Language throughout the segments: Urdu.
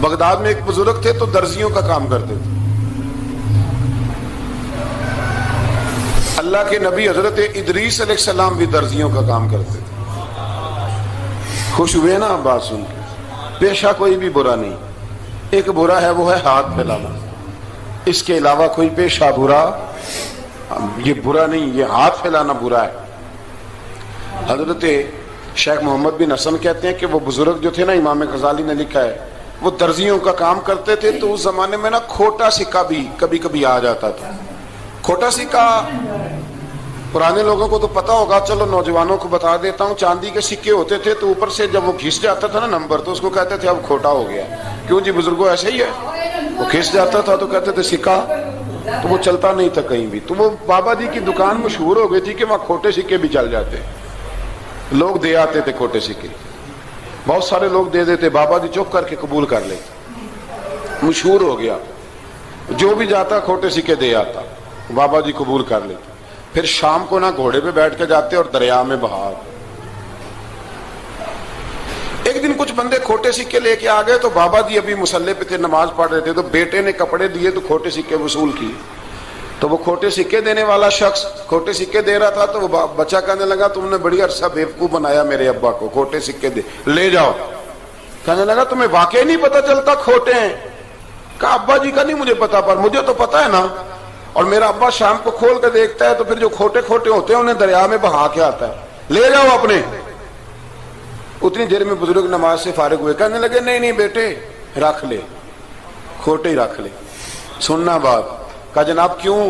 بغداد میں ایک بزرگ تھے تو درزیوں کا کام کرتے تھے. اللہ کے نبی حضرت ادریس علیہ السلام بھی درزیوں کا کام کرتے تھے. خوش ہوئے نا بات سن کے؟ پیشہ کوئی بھی برا نہیں، ایک برا ہے وہ ہے ہاتھ پھیلانا، اس کے علاوہ کوئی پیشہ برا یہ برا نہیں، یہ ہاتھ پھیلانا برا ہے. حضرت شیخ محمد بن حسن کہتے ہیں کہ وہ بزرگ جو تھے نا، امام غزالی نے لکھا ہے، وہ درزیوں کا کام کرتے تھے تو اس زمانے میں نا کھوٹا سکہ بھی کبھی کبھی آ جاتا تھا. کھوٹا سکہ پرانے لوگوں کو تو پتا ہوگا، چلو نوجوانوں کو بتا دیتا ہوں. چاندی کے سکے ہوتے تھے تو اوپر سے جب وہ کھس جاتا تھا نا نمبر، تو اس کو کہتے تھے اب کھوٹا ہو گیا. کیوں جی بزرگوں ایسے ہی ہے، وہ کھس جاتا تھا تو کہتے تھے سکہ، تو وہ چلتا نہیں تھا کہیں بھی. تو وہ بابا جی کی دکان مشہور ہو گئی تھی کہ وہاں کھوٹے سکے بھی چل جاتے، لوگ دے آتے تھے کھوٹے سکے. بہت سارے لوگ دے دیتے، بابا جی چپ کر کے قبول کر لیتے. مشہور ہو گیا، جو بھی جاتا کھوٹے سکے دے آتا، بابا جی قبول کر لیتے. پھر شام کو نا گھوڑے پہ بیٹھ کے جاتے اور دریا میں بہا. ایک دن کچھ بندے کھوٹے سکے لے کے آ گئے تو بابا جی ابھی مصلے پہ تھے، نماز پڑھ رہے تھے، تو بیٹے نے کپڑے دیے تو کھوٹے سکے وصول کیے. تو وہ کھوٹے سکے دینے والا شخص کھوٹے سکے دے رہا تھا تو وہ بچہ کہنے لگا تم نے بڑی عرصہ بیوقوف بنایا میرے ابا کو، کھوٹے سکے دے لے جاؤ. کہنے لگا تمہیں واقعی نہیں پتا چلتا کھوٹے ہیں؟ کہا ابا جی کا نہیں مجھے پتا، پر مجھے تو پتا ہے نا، اور میرا ابا شام کو کھول کے دیکھتا ہے تو پھر جو کھوٹے کھوٹے ہوتے ہیں انہیں دریا میں بہا کے آتا ہے، لے جاؤ اپنے. اتنی دیر میں بزرگ نماز سے فارغ ہوئے، کہنے لگے نہیں نہیں بیٹے رکھ لے، کھوٹے ہی رکھ لے. سننا بات. کہا جناب کیوں؟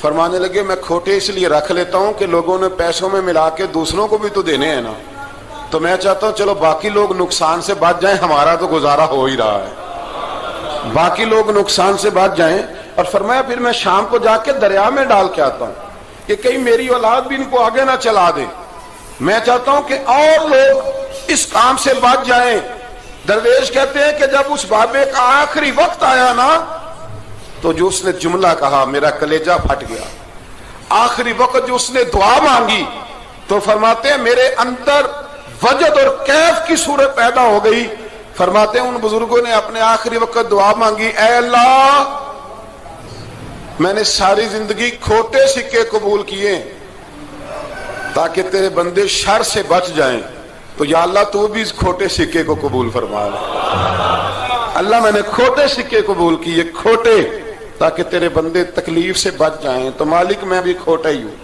فرمانے لگے میں کھوٹے اس لیے رکھ لیتا ہوں کہ لوگوں نے پیسوں میں ملا کے دوسروں کو بھی تو دینے ہیں نا، تو میں چاہتا ہوں چلو باقی لوگ نقصان سے بچ جائیں، ہمارا تو گزارا ہو ہی رہا ہے، باقی لوگ نقصان سے بچ جائیں. اور فرمایا پھر میں شام کو جا کے دریا میں ڈال کے آتا ہوں کہ کہیں میری اولاد بھی ان کو آگے نہ چلا دے. میں چاہتا ہوں کہ اور لوگ اس کام سے بچ جائیں. درویش کہتے ہیں کہ جب اس بابے کا آخری وقت آیا نا تو جو اس نے جملہ کہا میرا کلیجہ پھٹ گیا. آخری وقت جو اس نے دعا مانگی تو فرماتے ہیں میرے اندر وجد اور کیف کی صورت پیدا ہو گئی. فرماتے ہیں ان بزرگوں نے اپنے آخری وقت دعا مانگی، اے اللہ میں نے ساری زندگی کھوٹے سکے قبول کیے تاکہ تیرے بندے شر سے بچ جائیں، تو یا اللہ تو بھی اس کھوٹے سکے کو قبول فرما لے. اللہ میں نے کھوٹے سکے قبول کیے، کھوٹے، تاکہ تیرے بندے تکلیف سے بچ جائیں. تو مالک میں بھی کھوٹا ہی ہوں،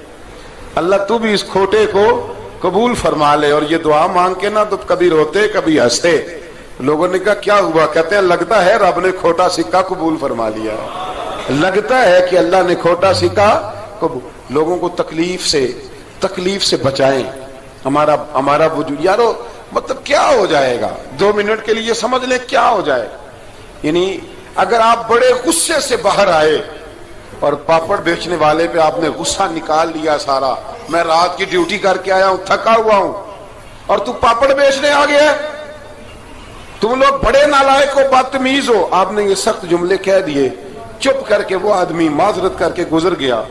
اللہ تو بھی اس کھوٹے کو قبول فرما لے. اور یہ دعا مانگ کے نا تو کبھی روتے کبھی ہنستے. لوگوں نے کہا کیا ہوا؟ کہتے ہیں لگتا ہے رب نے کھوٹا سکہ قبول فرما لیا، لگتا ہے کہ اللہ نے کھوٹا سکہ قبول. لوگوں کو تکلیف سے بچائیں. ہمارا وجود یارو مطلب کیا ہو جائے گا 2 منٹ کے لیے سمجھ لیں کیا ہو جائے. یعنی اگر آپ بڑے غصے سے باہر آئے اور پاپڑ بیچنے والے پہ آپ نے غصہ نکال لیا سارا، میں رات کی ڈیوٹی کر کے آیا ہوں تھکا ہوا ہوں اور تو پاپڑ بیچنے آ گیا، تم لوگ بڑے نالائق ہو بدتمیز ہو، آپ نے یہ سخت جملے کہہ دیے، چپ کر کے وہ آدمی معذرت کر کے گزر گیا.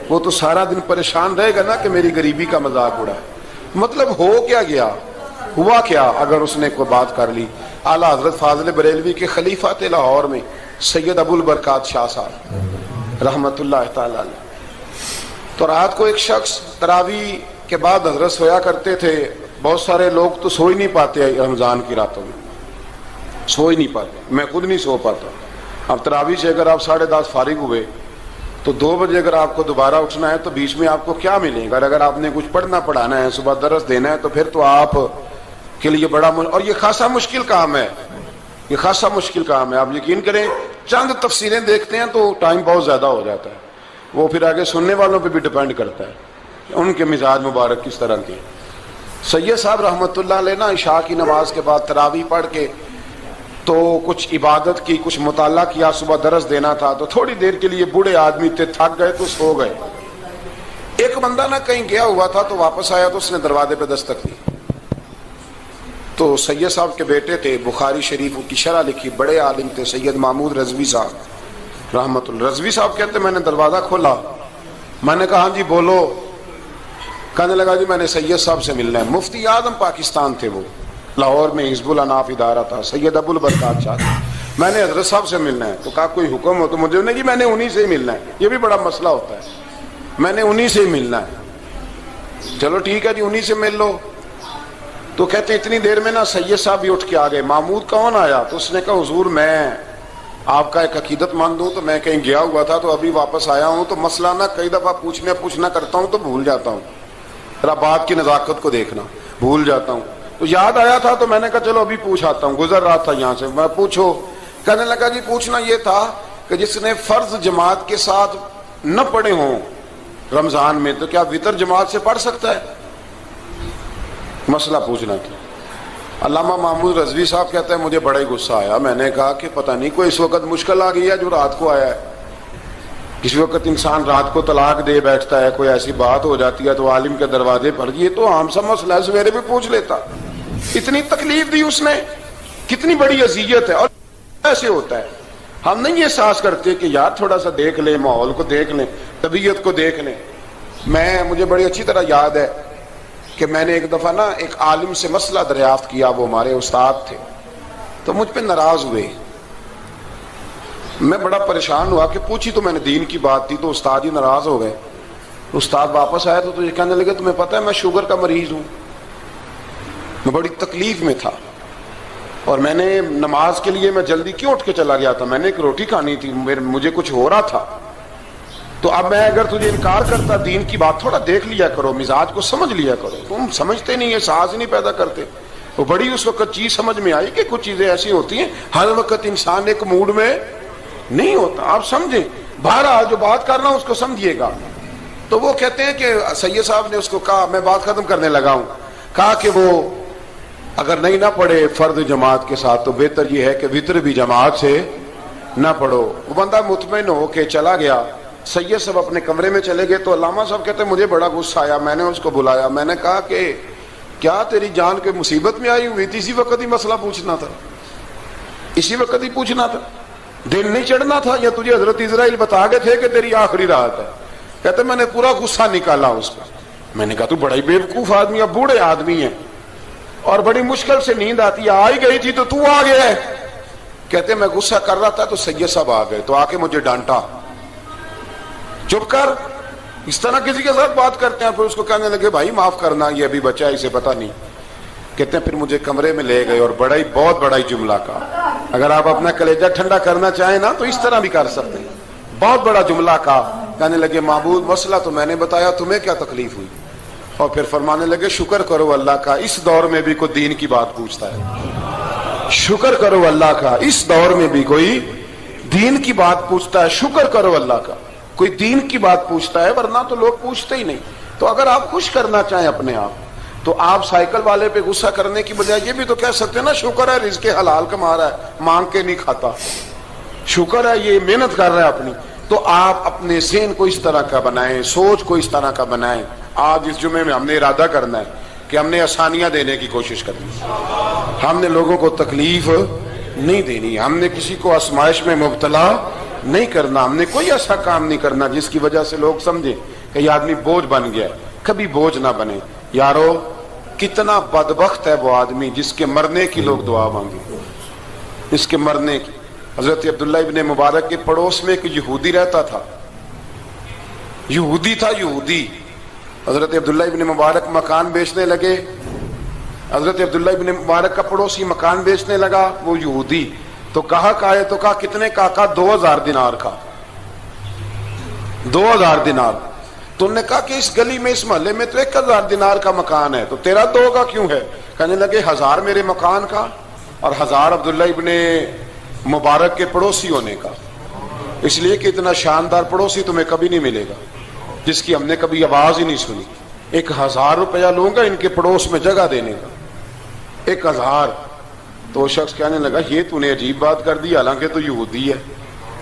وہ تو سارا دن پریشان رہے گا نا کہ میری غریبی کا مذاق اڑا. مطلب ہو کیا گیا، ہوا کیا اگر اس نے کوئی بات کر لی. اعلیٰ حضرت فاضل بریلوی کے خلیفہ تھے لاہور میں سید ابو البرکات شاہ صاحب رحمت اللہ تعالی علیہ. تو رات کو ایک شخص تراویح کے بعد حضرت سویا کرتے تھے. بہت سارے لوگ تو سو ہی نہیں پاتے رمضان کی راتوں میں، سو ہی نہیں پاتے، میں خود نہیں سو پاتا. اب تراویح سے اگر آپ 10:30 فارغ ہوئے تو 2 بجے اگر آپ کو دوبارہ اٹھنا ہے تو بیچ میں آپ کو کیا ملے گا؟ اگر آپ نے کچھ پڑھنا پڑھانا ہے، صبح درس دینا ہے، تو پھر تو آپ کے لیے بڑا اور یہ خاصا مشکل کام ہے، یہ خاصا مشکل کام ہے. آپ یقین کریں چند تفسیریں دیکھتے ہیں تو ٹائم بہت زیادہ ہو جاتا ہے. وہ پھر آگے سننے والوں پہ بھی ڈیپینڈ کرتا ہے ان کے مزاج مبارک کس طرح کے. سید صاحب رحمت اللہ علیہ نا عشاء کی نماز کے بعد تراویح پڑھ کے تو کچھ عبادت کی، کچھ مطالعہ کیا، صبح درس دینا تھا تو تھوڑی دیر کے لیے بوڑھے آدمی تھے، تھک گئے تو سو گئے. ایک بندہ نہ کہیں گیا ہوا تھا تو واپس آیا تو اس نے دروازے پہ دستک دی. تو سید صاحب کے بیٹے تھے، بخاری شریف کی شرح لکھی، بڑے عالم تھے، سید محمود رضوی صاحب رحمت اللہ. رضوی صاحب کہتے میں نے دروازہ کھولا، میں نے کہا ہاں جی بولو. کہنے لگا جی میں نے سید صاحب سے ملنا ہے. مفتی اعظم پاکستان تھے وہ، لاہور میں حزب الاناف ادارہ تھا، سید ابو البرکات شاہ. میں نے حضرت صاحب سے ملنا ہے. تو کہا کوئی حکم ہو تو مجھے نہیں, میں نے انہی سے ہی ملنا ہے. یہ بھی بڑا مسئلہ ہوتا ہے, میں نے انہی سے ہی ملنا ہے. چلو ٹھیک ہے جی, انہی سے مل لو. تو کہتے ہیں اتنی دیر میں نا سید صاحب بھی اٹھ کے آ گئے. محمود کون آیا؟ تو اس نے کہا حضور میں آپ کا ایک عقیدت مند ہوں, تو میں کہیں گیا ہوا تھا تو ابھی واپس آیا ہوں, تو مسئلہ نا کئی دفعہ پوچھنا کرتا ہوں تو بھول جاتا ہوں, ذرا بات کی نزاکت کو دیکھنا, بھول جاتا ہوں. تو یاد آیا تھا تو میں نے کہا چلو ابھی پوچھ آتا ہوں, گزر رہا تھا یہاں سے. میں پوچھو. کہنے لگا جی پوچھنا یہ تھا کہ جس نے فرض جماعت کے ساتھ نہ پڑھے ہوں رمضان میں, تو کیا وتر جماعت سے پڑھ سکتا ہے؟ مسئلہ پوچھنا تھا. علامہ محمود رضوی صاحب کہتے ہیں مجھے بڑا ہی غصہ آیا. میں نے کہا کہ پتہ نہیں کوئی اس وقت مشکل آ گئی ہے جو رات کو آیا ہے. کسی وقت انسان رات کو طلاق دے بیٹھتا ہے, کوئی ایسی بات ہو جاتی ہے تو عالم کے دروازے پر, یہ تو عام سا مسئلہ ہے, سویرے بھی پوچھ لیتا. اتنی تکلیف دی اس نے, کتنی بڑی اذیت ہے. اور ایسے ہوتا ہے, ہم نہیں احساس کرتے کہ یار تھوڑا سا دیکھ لیں, ماحول کو دیکھ لیں, طبیعت کو دیکھ لیں. مجھے بڑی اچھی طرح یاد ہے کہ میں نے ایک دفعہ نا ایک عالم سے مسئلہ دریافت کیا, وہ ہمارے استاد تھے, تو مجھ پہ ناراض ہوئے. میں بڑا پریشان ہوا کہ پوچھی تو میں نے دین کی بات تھی, تو استاد ہی ناراض ہو گئے. استاد واپس آیا تو یہ کہنے لگے تمہیں پتہ ہے میں شوگر کا مریض ہوں. میں بڑی تکلیف میں تھا, اور میں نے نماز کے لیے میں جلدی کیوں اٹھ کے چلا گیا تھا, میں نے ایک روٹی کھانی تھی, مجھے کچھ ہو رہا تھا. تو اب میں اگر تجھے انکار کرتا, دین کی بات تھوڑا دیکھ لیا کرو, مزاج کو سمجھ لیا کرو, تم سمجھتے نہیں, احساس نہیں پیدا کرتے. وہ بڑی اس وقت چیز سمجھ میں آئی کہ کچھ چیزیں ایسی ہوتی ہیں, ہر وقت انسان ایک موڈ میں نہیں ہوتا. آپ سمجھیں, بہرحال جو بات کرنا اس کو سمجھیے گا. تو وہ کہتے ہیں کہ سید صاحب نے اس کو کہا, میں بات ختم کرنے لگا ہوں, کہا کہ وہ اگر نہیں نہ پڑھے فرض جماعت کے ساتھ تو بہتر یہ ہے کہ وتر بھی جماعت سے نہ پڑھو. وہ بندہ مطمئن ہو کے چلا گیا. سید صاحب اپنے کمرے میں چلے گئے تو علامہ صاحب کہتے ہیں مجھے بڑا غصہ آیا. میں نے اس کو بلایا, میں نے کہا کہ کیا تیری جان کے مصیبت میں آئی ہوئی تھی, اسی وقت ہی مسئلہ پوچھنا تھا, اسی وقت ہی پوچھنا تھا, دن نہیں چڑھنا تھا, یا تجھے حضرت اسرائیل بتا گئے تھے کہ تیری آخری رات ہے؟ کہتے میں نے پورا غصہ نکالا اس پر. میں نے کہا تو بڑا ہی بیوقوف آدمی ہے, بوڑھے آدمی ہیں, اور بڑی مشکل سے نیند آتی ہے, آ ہی گئی تھی تو آ گیا ہے. کہتے میں غصہ کر رہا تھا تو سید صاحب آ گئے, تو آ کے مجھے ڈانٹا, چپ کر, اس طرح کسی کے ساتھ بات کرتے ہیں. پھر اس کو کہنے لگے بھائی معاف کرنا, یہ ابھی بچہ ہے, اسے پتہ نہیں. کہتے ہیں پھر مجھے کمرے میں لے گئے اور بہت بڑا ہی جملہ کہا. اگر آپ اپنا کلیجہ ٹھنڈا کرنا چاہیں نا تو اس طرح بھی کر سکتے ہیں. بہت بڑا جملہ کہا. کہنے لگے معبود مسئلہ تو میں نے بتایا, تمہیں کیا تکلیف ہوئی؟ اور پھر فرمانے لگے شکر کرو اللہ کا, اس دور میں بھی کوئی دین کی بات پوچھتا ہے. شکر کرو اللہ کا, اس دور میں بھی کوئی دین کی بات پوچھتا ہے. شکر کرو اللہ کا, کوئی دین کی بات پوچھتا ہے, ورنہ تو لوگ پوچھتے ہی نہیں. تو اگر آپ خوش کرنا چاہیں اپنے آپ, تو آپ سائیکل والے پہ غصہ کرنے کی بجائے یہ بھی تو کہہ سکتے ہیں نا شکر ہے رزق حلال کما رہا ہے, مانگ کے نہیں کھاتا, شکر ہے یہ محنت کر رہا ہے اپنی. تو آپ اپنے ذہن کو اس طرح کا بنائیں, سوچ کو اس طرح کا بنائیں. آج اس جمعے میں ہم نے ارادہ کرنا ہے کہ ہم نے آسانیاں دینے کی کوشش کرنی, ہم نے لوگوں کو تکلیف نہیں دینی, ہم نے کسی کو آزمائش میں مبتلا نہیں کرنا, ہم نے کوئی ایسا کام نہیں کرنا جس کی وجہ سے لوگ سمجھیں کہ یہ آدمی بوجھ بن گیا. کبھی بوجھ نہ بنے. یارو کتنا بدبخت ہے وہ آدمی جس کے مرنے کی لوگ دعا مانگے, اس کے مرنے کی. حضرت عبداللہ ابن مبارک کے پڑوس میں ایک یہودی رہتا تھا, یہودی تھا, یہودی. حضرت عبداللہ ابن مبارک مکان بیچنے لگے. حضرت عبداللہ ابن مبارک کا پڑوسی مکان بیچنے لگا, وہ یہودی. تو کہا تو کہا کتنے کا؟ 2000 دینار کا. 2000 دینار. تو انہوں نے کہا کہ اس گلی میں, اس محلے میں تو 1000 دینار کا مکان ہے, تو تیرا 2 کا کیوں ہے؟ کہنے لگے 1000 میرے مکان کا اور 1000 عبداللہ ابن مبارک کے پڑوسی ہونے کا, اس لیے کہ اتنا شاندار پڑوسی تمہیں کبھی نہیں ملے گا جس کی ہم نے کبھی آواز ہی نہیں سنی. 1000 روپیہ لوں گا ان کے پڑوس میں جگہ دینے کا, 1000. تو وہ شخص کہنے لگا یہ تو نے عجیب بات کر دی, حالانکہ تو یہودی ہے,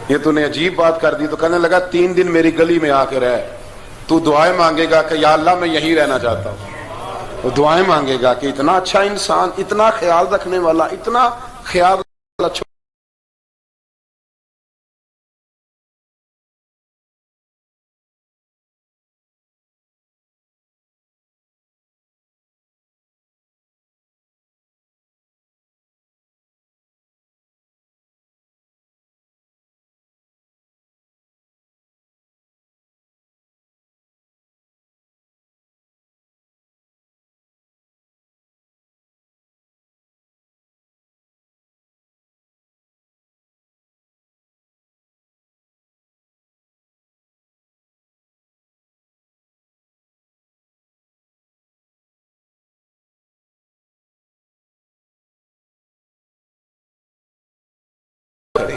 یہ تو نے عجیب بات کر دی. تو کہنے لگا 3 دن میری گلی میں آ کے رہ, تو دعائیں مانگے گا کہ یا اللہ میں یہیں رہنا چاہتا ہوں. تو دعائیں مانگے گا کہ اتنا اچھا انسان, اتنا خیال رکھنے والا, اتنا خیال والا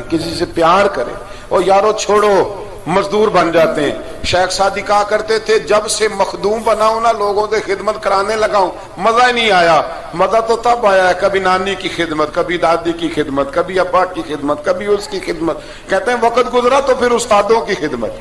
کسی سے پیار کرے. اور یارو چھوڑو مزدور بن جاتے ہیں. شیخ سعدی کہا کرتے تھے جب سے مخدوم بناؤں نا لوگوں سے خدمت کرانے لگاؤں مزہ ہی نہیں آیا. مزہ تو تب آیا ہے کبھی نانی کی خدمت, کبھی دادی کی خدمت, کبھی ابا کی خدمت, کبھی اس کی خدمت. کہتے ہیں وقت گزرا تو پھر استادوں کی خدمت.